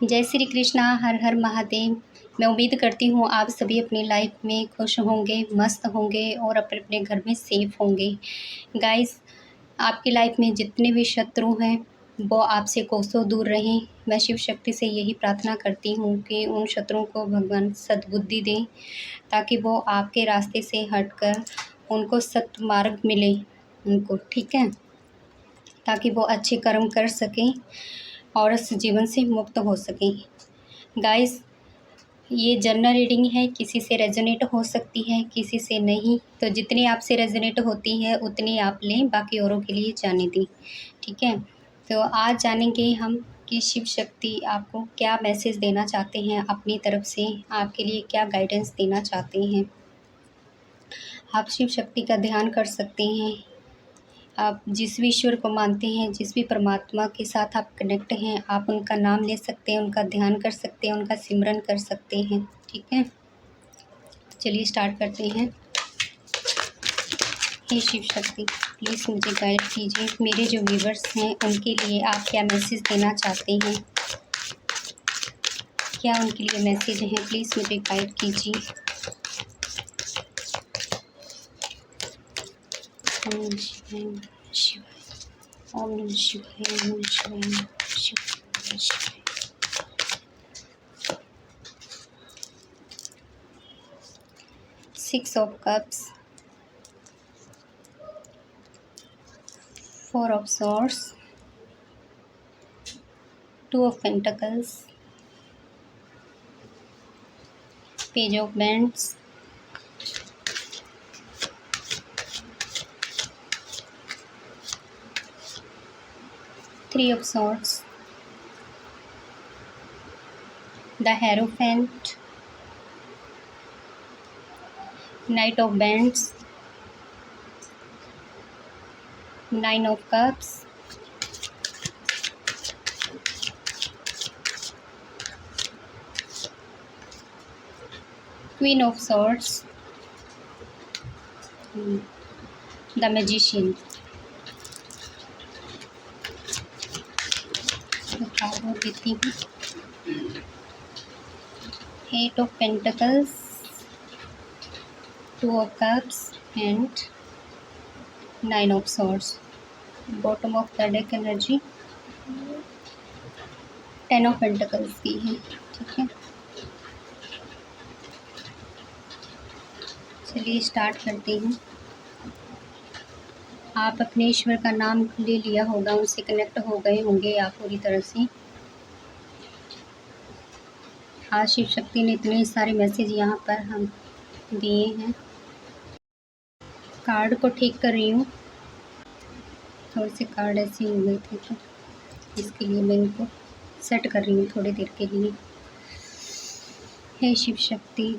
जय श्री कृष्णा, हर हर महादेव। मैं उम्मीद करती हूँ आप सभी अपनी लाइफ में खुश होंगे, मस्त होंगे और अपने अपने घर में सेफ होंगे। गाइस, आपकी लाइफ में जितने भी शत्रु हैं वो आपसे कोसों दूर रहें। मैं शिव शक्ति से यही प्रार्थना करती हूँ कि उन शत्रुओं को भगवान सद्बुद्धि दें, ताकि वो आपके रास्ते से हटकर उनको सत्य मार्ग मिले उनको, ठीक है, ताकि वो अच्छे कर्म कर सकें और इस जीवन से मुक्त हो सकें। गाइस, ये जनरल रीडिंग है, किसी से रेजोनेट हो सकती है, किसी से नहीं। तो जितनी आपसे रेजोनेट होती है उतनी आप लें, बाकी औरों के लिए जाने दें, ठीक है। तो आज जानेंगे हम कि शिव शक्ति आपको क्या मैसेज देना चाहते हैं, अपनी तरफ से आपके लिए क्या गाइडेंस देना चाहते हैं। आप शिव शक्ति का ध्यान कर सकते हैं। आप जिस भी ईश्वर को मानते हैं, जिस भी परमात्मा के साथ आप कनेक्ट हैं, आप उनका नाम ले सकते हैं, उनका ध्यान कर सकते हैं, उनका सिमरन कर सकते हैं, ठीक है। चलिए स्टार्ट करते हैं। हे शिव शक्ति, प्लीज़ मुझे गाइड कीजिए। मेरे जो व्यूवर्स हैं उनके लिए आप क्या मैसेज देना चाहते हैं, क्या उनके लिए मैसेज है, प्लीज़ मुझे गाइड कीजिए। ओम नमः शिवाय, ओम नमः शिवाय, ओम नमः शिवाय, ओम नमः शिवाय। 6 of Cups, 4 of Swords, 2 of Pentacles, Page of Wands, 3 of Swords, the Hierophant, Knight of Wands, 9 of Cups, Queen of Swords, the Magician। Card देती हूँ। 8 of Pentacles, 2 of Cups and 9 of Swords। Bottom of the deck energy 10 of Pentacles की है, ठीक है। चलिए start करते हैं। आप अपने ईश्वर का नाम ले लिया होगा, उनसे कनेक्ट हो गए होंगे आप पूरी तरह से। आज शिव शक्ति ने इतने सारे मैसेज यहाँ पर हम दिए हैं। कार्ड को ठीक कर रही हूँ, थोड़े से कार्ड ऐसे हो गए थे तो इसके लिए मैं इनको सेट कर रही हूँ थोड़ी देर के लिए। हे शिव शक्ति,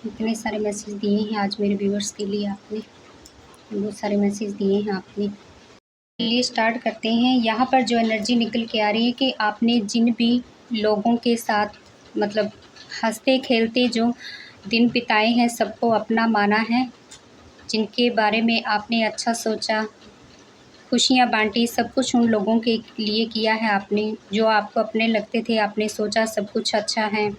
इतने सारे मैसेज दिए हैं आज मेरे व्यूअर्स के लिए, आपने बहुत सारे मैसेज दिए हैं आपने। चलिए स्टार्ट करते हैं। यहाँ पर जो एनर्जी निकल के आ रही है कि आपने जिन भी लोगों के साथ मतलब हंसते खेलते जो दिन बिताए हैं, सबको अपना माना है, जिनके बारे में आपने अच्छा सोचा, खुशियाँ बांटी, सब कुछ उन लोगों के लिए किया है आपने, जो आपको अपने लगते थे। आपने सोचा सब कुछ अच्छा है,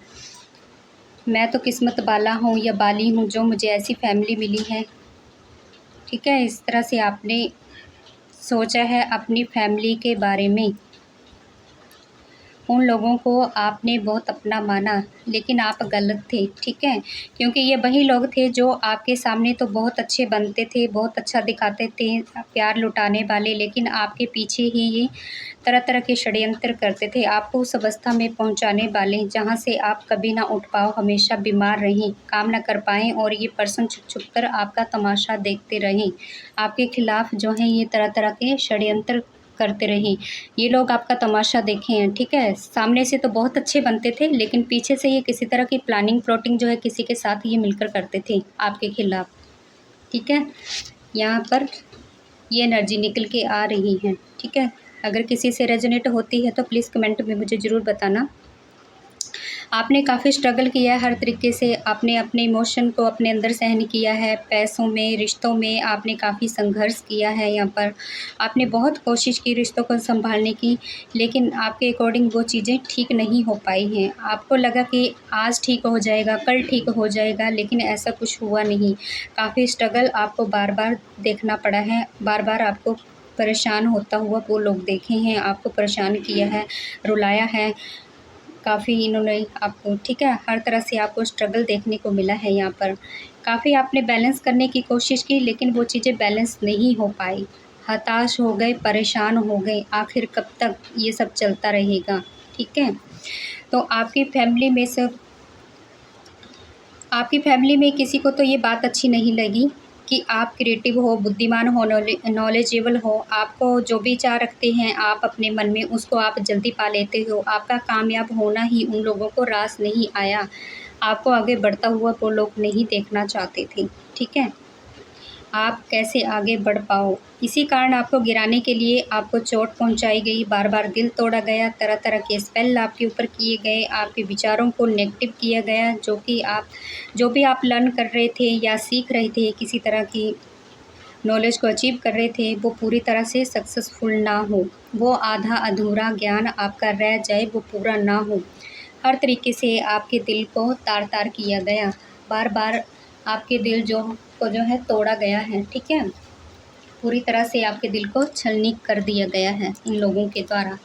मैं तो किस्मत वाला हूँ या बाली हूँ जो मुझे ऐसी फैमिली मिली है, ठीक है। इस तरह से आपने सोचा है अपनी फैमिली के बारे में। उन लोगों को आपने बहुत अपना माना, लेकिन आप गलत थे, ठीक है। क्योंकि ये वही लोग थे जो आपके सामने तो बहुत अच्छे बनते थे, बहुत अच्छा दिखाते थे, प्यार लुटाने वाले, लेकिन आपके पीछे ही ये तरह तरह के षड्यंत्र करते थे, आपको उस अवस्था में पहुंचाने वाले जहां से आप कभी ना उठ पाओ, हमेशा बीमार रहें, काम ना कर पाएँ, और ये पर्सन छुप छुप कर आपका तमाशा देखते रहें। आपके खिलाफ जो है ये तरह तरह के षड्यंत्र करते रहें। ये लोग आपका तमाशा देखे हैं, ठीक है। सामने से तो बहुत अच्छे बनते थे, लेकिन पीछे से ये किसी तरह की प्लानिंग प्लॉटिंग जो है किसी के साथ ये मिलकर करते थे आपके खिलाफ, ठीक है। यहाँ पर ये एनर्जी निकल के आ रही है, ठीक है। अगर किसी से रेजोनेट होती है तो प्लीज़ कमेंट में मुझे ज़रूर बताना। आपने काफ़ी स्ट्रगल किया है हर तरीके से, आपने अपने इमोशन को अपने अंदर सहन किया है, पैसों में, रिश्तों में आपने काफ़ी संघर्ष किया है यहाँ पर। आपने बहुत कोशिश की रिश्तों को सँभालने की, लेकिन आपके अकॉर्डिंग वो चीज़ें ठीक नहीं हो पाई हैं। आपको लगा कि आज ठीक हो जाएगा, कल ठीक हो जाएगा, लेकिन ऐसा कुछ हुआ नहीं। काफ़ी स्ट्रगल आपको बार-बार देखना पड़ा है, बार-बार आपको परेशान होता हुआ वो लोग देखे हैं, आपको परेशान किया है, रुलाया है। काफ़ी इन्होंने आपको, ठीक है, हर तरह से आपको स्ट्रगल देखने को मिला है यहाँ पर। काफ़ी आपने बैलेंस करने की कोशिश की, लेकिन वो चीज़ें बैलेंस नहीं हो पाई। हताश हो गए, परेशान हो गए, आखिर कब तक ये सब चलता रहेगा, ठीक है? तो आपकी फैमिली में किसी को तो ये बात अच्छी नहीं लगी कि आप क्रिएटिव हो, बुद्धिमान हो, नॉलेजेबल हो, आपको जो भी चाह रखते हैं आप अपने मन में उसको आप जल्दी पा लेते हो। आपका कामयाब होना ही उन लोगों को रास नहीं आया। आपको आगे बढ़ता हुआ वो लोग नहीं देखना चाहते थे, ठीक है? आप कैसे आगे बढ़ पाओ, इसी कारण आपको गिराने के लिए आपको चोट पहुंचाई गई, बार-बार दिल तोड़ा गया, तरह-तरह के स्पेल आपके ऊपर किए गए, आपके विचारों को नेगेटिव किया गया, जो भी आप लर्न कर रहे थे या सीख रहे थे, किसी तरह की नॉलेज को अचीव कर रहे थे, वो पूरी तरह से सक्सेसफुल ना हो, वो आधा-अधूरा ज्ञान आपका रह जाए, वो पूरा ना हो। हर तरीके से आपके दिल को तार-तार किया गया, बार-बार आपके दिल जो है तोड़ा गया है, ठीक है? पूरी तरह से आपके दिल को छलनी कर दिया गया है इन लोगों के द्वारा।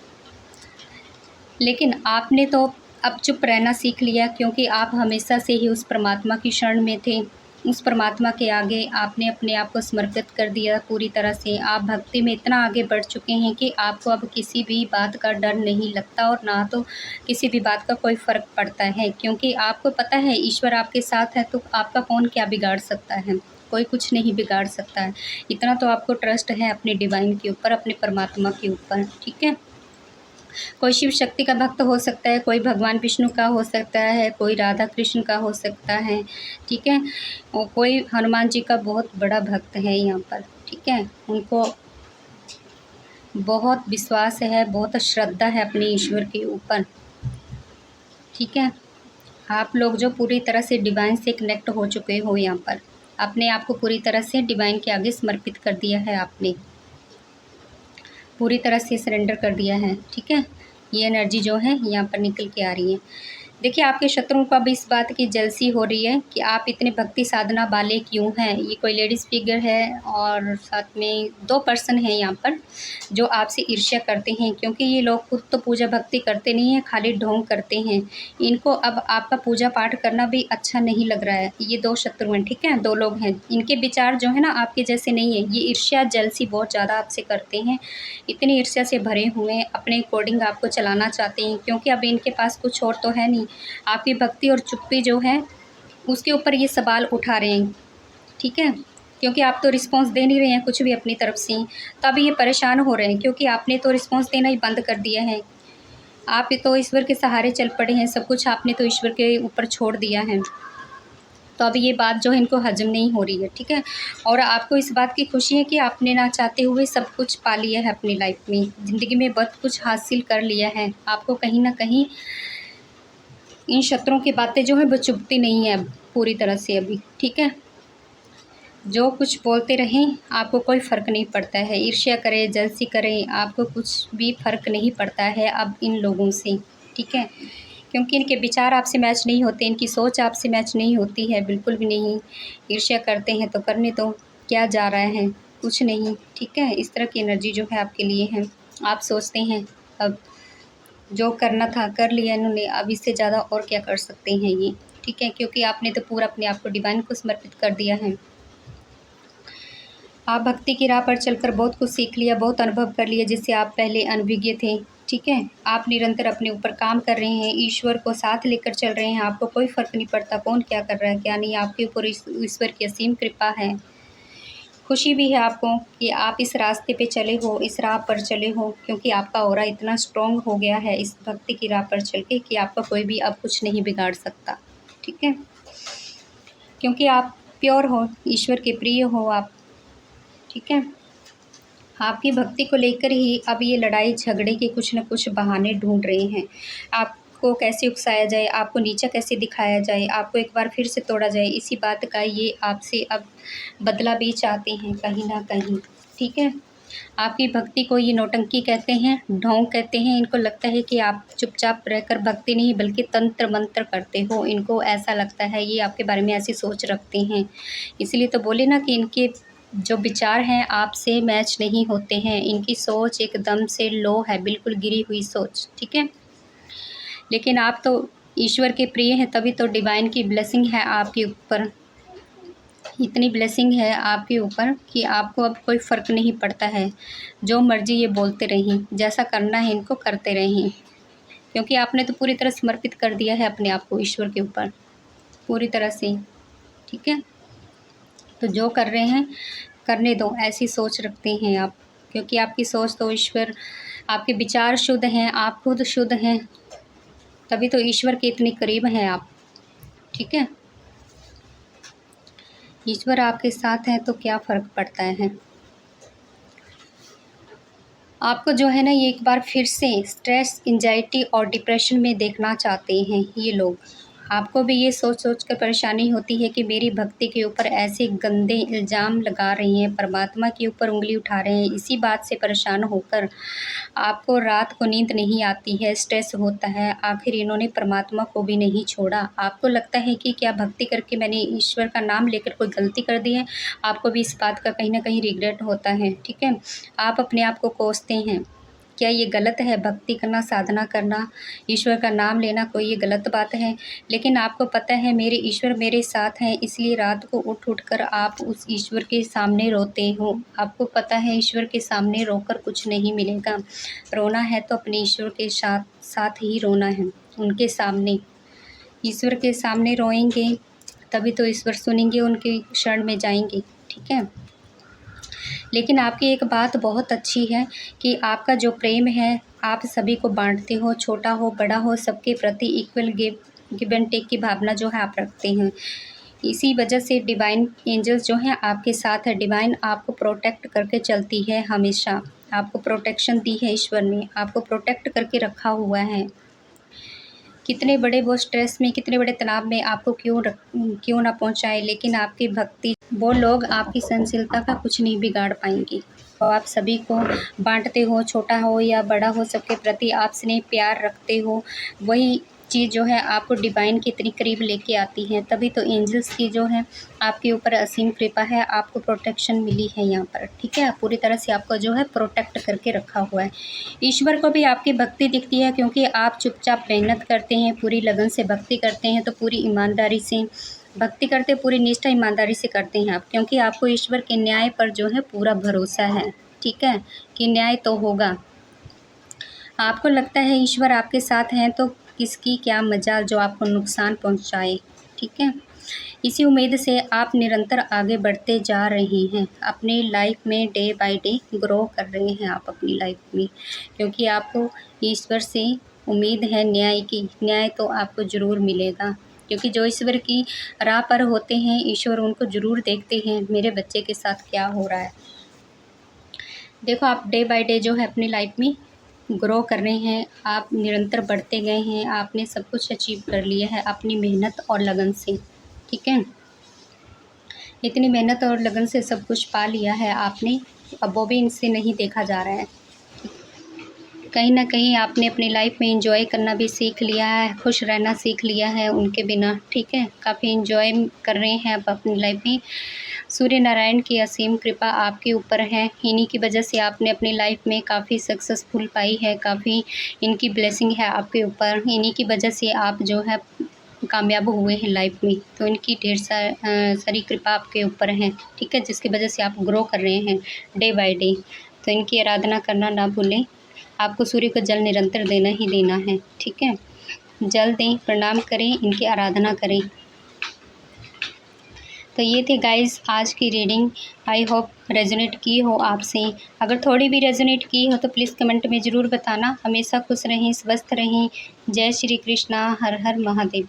लेकिन आपने तो अब चुप रहना सीख लिया, क्योंकि आप हमेशा से ही उस परमात्मा की शरण में थे। उस परमात्मा के आगे आपने अपने आप को समर्पित कर दिया पूरी तरह से। आप भक्ति में इतना आगे बढ़ चुके हैं कि आपको अब किसी भी बात का डर नहीं लगता, और ना तो किसी भी बात का कोई फ़र्क पड़ता है, क्योंकि आपको पता है ईश्वर आपके साथ है, तो आपका कौन क्या बिगाड़ सकता है? कोई कुछ नहीं बिगाड़ सकता है। इतना तो आपको ट्रस्ट है अपने डिवाइन के ऊपर, अपने परमात्मा के ऊपर, ठीक है? कोई शिव शक्ति का भक्त हो सकता है, कोई भगवान विष्णु का हो सकता है, कोई राधा कृष्ण का हो सकता है, ठीक है? और कोई हनुमान जी का बहुत बड़ा भक्त है यहाँ पर, ठीक है? उनको बहुत विश्वास है, बहुत श्रद्धा है अपने ईश्वर के ऊपर, ठीक है? आप लोग जो पूरी तरह से डिवाइन से कनेक्ट हो चुके हो यहाँ पर, अपने आप को पूरी तरह से डिवाइन के आगे समर्पित कर दिया है आपने, पूरी तरह से सरेंडर कर दिया है, ठीक है? ये एनर्जी जो है यहाँ पर निकल के आ रही है। देखिए, आपके शत्रुओं को अब इस बात की जेलसी हो रही है कि आप इतने भक्ति साधना वाले क्यों हैं। ये कोई लेडीज़ फिगर है, और साथ में 2 पर्सन हैं यहाँ पर जो आपसे ईर्ष्या करते हैं, क्योंकि ये लोग खुद तो पूजा भक्ति करते नहीं हैं, खाली ढोंग करते हैं। इनको अब आपका पूजा पाठ करना भी अच्छा नहीं लग रहा है। ये 2 शत्रु हैं, ठीक है? 2 लोग हैं। इनके विचार जो है ना आपके जैसे नहीं है। ये ईर्ष्या, जेलसी बहुत ज़्यादा आपसे करते हैं। इतनी ईर्ष्या से भरे हुए हैं, अपने अकॉर्डिंग आपको चलाना चाहते हैं, क्योंकि अब इनके पास कुछ और तो है नहीं। आपकी भक्ति और चुप्पी जो है उसके ऊपर ये सवाल उठा रहे हैं, ठीक है? क्योंकि आप तो रिस्पॉन्स दे नहीं रहे हैं कुछ भी अपनी तरफ से, तब ये परेशान हो रहे हैं, क्योंकि आपने तो रिस्पॉन्स देना ही बंद कर दिया है। आप तो ईश्वर के सहारे चल पड़े हैं, सब कुछ आपने तो ईश्वर के ऊपर छोड़ दिया है। तो अब ये बात जो है इनको हज़म नहीं हो रही है, ठीक है? और आपको इस बात की खुशी है कि आपने ना चाहते हुए सब कुछ पा लिया है अपनी लाइफ में, ज़िंदगी में बहुत कुछ हासिल कर लिया है। आपको कहीं न कहीं इन शत्रुओं की बातें जो हैं वो चुभती नहीं है अब पूरी तरह से अभी, ठीक है? जो कुछ बोलते रहें, आपको कोई फ़र्क नहीं पड़ता है। ईर्ष्या करें, जेलसी करें, आपको कुछ भी फ़र्क नहीं पड़ता है अब इन लोगों से, ठीक है? क्योंकि इनके विचार आपसे मैच नहीं होते, इनकी सोच आपसे मैच नहीं होती है, बिल्कुल भी नहीं। ईर्ष्या करते हैं तो करने दो, क्या जा रहा है? कुछ नहीं, ठीक है? इस तरह की एनर्जी जो है आपके लिए है। आप सोचते हैं अब जो करना था कर लिया इन्होंने, अब इससे ज़्यादा और क्या कर सकते हैं ये, ठीक है? क्योंकि आपने तो पूरा अपने आप को डिवाइन को समर्पित कर दिया है। आप भक्ति की राह पर चलकर बहुत कुछ सीख लिया, बहुत अनुभव कर लिया, जिससे आप पहले अनभिज्ञ थे, ठीक है? आप निरंतर अपने ऊपर काम कर रहे हैं, ईश्वर को साथ लेकर चल रहे हैं, आपको कोई फ़र्क नहीं पड़ता कौन क्या कर रहा है, क्या नहीं, आपके ऊपर ईश्वर की असीम कृपा है। खुशी भी है आपको कि आप इस रास्ते पे चले हो, इस राह पर चले हो, क्योंकि आपका ऑरा इतना स्ट्रॉन्ग हो गया है इस भक्ति की राह पर चल के कि आपका कोई भी अब कुछ नहीं बिगाड़ सकता, ठीक है? क्योंकि आप प्योर हो, ईश्वर के प्रिय हो आप, ठीक है? आपकी भक्ति को लेकर ही अब ये लड़ाई झगड़े के कुछ न कुछ बहाने ढूँढ रहे हैं। आप आपको कैसे उकसाया जाए, आपको नीचा कैसे दिखाया जाए, आपको एक बार फिर से तोड़ा जाए, इसी बात का ये आपसे अब बदला भी चाहते हैं कहीं ना कहीं। ठीक है, आपकी भक्ति को ये नौटंकी कहते हैं, ढोंग कहते हैं। इनको लगता है कि आप चुपचाप रहकर भक्ति नहीं बल्कि तंत्र मंत्र करते हो। इनको ऐसा लगता है, ये आपके बारे में ऐसी सोच रखते हैं। इसलिए तो बोले ना कि इनके जो विचार हैं आपसे मैच नहीं होते हैं। इनकी सोच एकदम से लो है, बिल्कुल गिरी हुई सोच। ठीक है, लेकिन आप तो ईश्वर के प्रिय हैं, तभी तो डिवाइन की ब्लेसिंग है आपके ऊपर। इतनी ब्लेसिंग है आपके ऊपर कि आपको अब कोई फ़र्क नहीं पड़ता है। जो मर्ज़ी ये बोलते रहें, जैसा करना है इनको करते रहें, क्योंकि आपने तो पूरी तरह समर्पित कर दिया है अपने आप को ईश्वर के ऊपर, पूरी तरह से। ठीक है, तो जो कर रहे हैं करने दो, ऐसी सोच रखते हैं आप, क्योंकि आपकी सोच तो ईश्वर, आपके विचार शुद्ध हैं, आप खुद शुद्ध हैं, तभी तो ईश्वर के इतने करीब हैं आप। ठीक है, ईश्वर आपके साथ है तो क्या फ़र्क पड़ता है। आपको जो है ना, ये एक बार फिर से स्ट्रेस, एंजाइटी और डिप्रेशन में देखना चाहते हैं ये लोग। आपको भी ये सोच सोच कर परेशानी होती है कि मेरी भक्ति के ऊपर ऐसे गंदे इल्ज़ाम लगा रही हैं, परमात्मा के ऊपर उंगली उठा रहे हैं। इसी बात से परेशान होकर आपको रात को नींद नहीं आती है, स्ट्रेस होता है। आखिर इन्होंने परमात्मा को भी नहीं छोड़ा। आपको लगता है कि क्या भक्ति करके मैंने ईश्वर का नाम लेकर कोई गलती कर दी है। आपको भी इस बात का कहीं ना कहीं रिग्रेट होता है। ठीक है, आप अपने आप को कोसते हैं, क्या ये गलत है भक्ति करना, साधना करना, ईश्वर का नाम लेना, कोई ये गलत बात है। लेकिन आपको पता है मेरे ईश्वर मेरे साथ हैं, इसलिए रात को उठ उठ कर आप उस ईश्वर के सामने रोते हो। आपको पता है ईश्वर के सामने रोकर कुछ नहीं मिलेगा। रोना है तो अपने ईश्वर के साथ साथ ही रोना है, उनके सामने। ईश्वर के सामने रोएंगे तभी तो ईश्वर सुनेंगे, उनके शरण में जाएंगे। ठीक है, लेकिन आपकी एक बात बहुत अच्छी है कि आपका जो प्रेम है आप सभी को बांटते हो, छोटा हो बड़ा हो सबके प्रति इक्वल गिव एंड टेक की भावना जो है आप रखते हैं। इसी वजह से डिवाइन एंजल्स जो हैं आपके साथ है। डिवाइन आपको प्रोटेक्ट करके चलती है हमेशा। आपको प्रोटेक्शन दी है ईश्वर ने, आपको प्रोटेक्ट करके रखा हुआ है। कितने बड़े वो स्ट्रेस में, कितने बड़े तनाव में आपको क्यों ना पहुंचाए, लेकिन आपकी भक्ति, वो लोग आपकी सहनशीलता का कुछ नहीं बिगाड़ पाएंगे। और आप सभी को बांटते हो, छोटा हो या बड़ा हो सबके प्रति आप स्नेह प्यार रखते हो। वही चीज़ जो है आपको डिवाइन के इतनी करीब लेके आती है। तभी तो एंजल्स की जो है आपके ऊपर असीम कृपा है, आपको प्रोटेक्शन मिली है यहाँ पर। ठीक है, पूरी तरह से आपको जो है प्रोटेक्ट करके रखा हुआ है। ईश्वर को भी आपकी भक्ति दिखती है, क्योंकि आप चुपचाप मेहनत करते हैं, पूरी लगन से भक्ति करते हैं, तो पूरी ईमानदारी से भक्ति करते, पूरी निष्ठा ईमानदारी से करते हैं आप, क्योंकि आपको ईश्वर के न्याय पर जो है पूरा भरोसा है। ठीक है, कि न्याय तो होगा। आपको लगता है ईश्वर आपके साथ हैं तो किसकी क्या मजाल जो आपको नुकसान पहुंचाए। ठीक है, इसी उम्मीद से आप निरंतर आगे बढ़ते जा रहे हैं, अपनी लाइफ में डे बाय डे ग्रो कर रहे हैं आप अपनी लाइफ में, क्योंकि आपको ईश्वर से उम्मीद है न्याय की। न्याय तो आपको ज़रूर मिलेगा, क्योंकि जो ईश्वर की राह पर होते हैं ईश्वर उनको ज़रूर देखते हैं मेरे बच्चे के साथ क्या हो रहा है। देखो आप डे बाय डे जो है अपनी लाइफ में ग्रो कर रहे हैं, आप निरंतर बढ़ते गए हैं, आपने सब कुछ अचीव कर लिया है अपनी मेहनत और लगन से। ठीक है, इतनी मेहनत और लगन से सब कुछ पा लिया है आपने, अब वो भी इनसे नहीं देखा जा रहा है। कहीं ना कहीं आपने अपनी लाइफ में एंजॉय करना भी सीख लिया है, खुश रहना सीख लिया है उनके बिना। ठीक है, काफ़ी एंजॉय कर रहे हैं आप अपनी लाइफ में। सूर्य नारायण की असीम कृपा आपके ऊपर है, इन्हीं की वजह से आपने अपनी लाइफ में काफ़ी सक्सेसफुल पाई है, काफ़ी इनकी ब्लेसिंग है आपके ऊपर। इन्हीं की वजह से आप जो है कामयाब हुए हैं लाइफ में, तो इनकी ढेर सारी कृपा आपके ऊपर है। ठीक है, जिसकी वजह से आप ग्रो कर रहे हैं डे बाय डे। तो इनकी आराधना करना ना भूलें, आपको सूर्य को जल निरंतर देना ही देना है। ठीक है, जल दें, प्रणाम करें, इनकी आराधना करें। तो ये थे गाइस आज की रीडिंग, आई होप रेजोनेट की हो आपसे। अगर थोड़ी भी रेजोनेट की हो तो प्लीज़ कमेंट में ज़रूर बताना। हमेशा खुश रहें, स्वस्थ रहें। जय श्री कृष्णा, हर हर महादेव।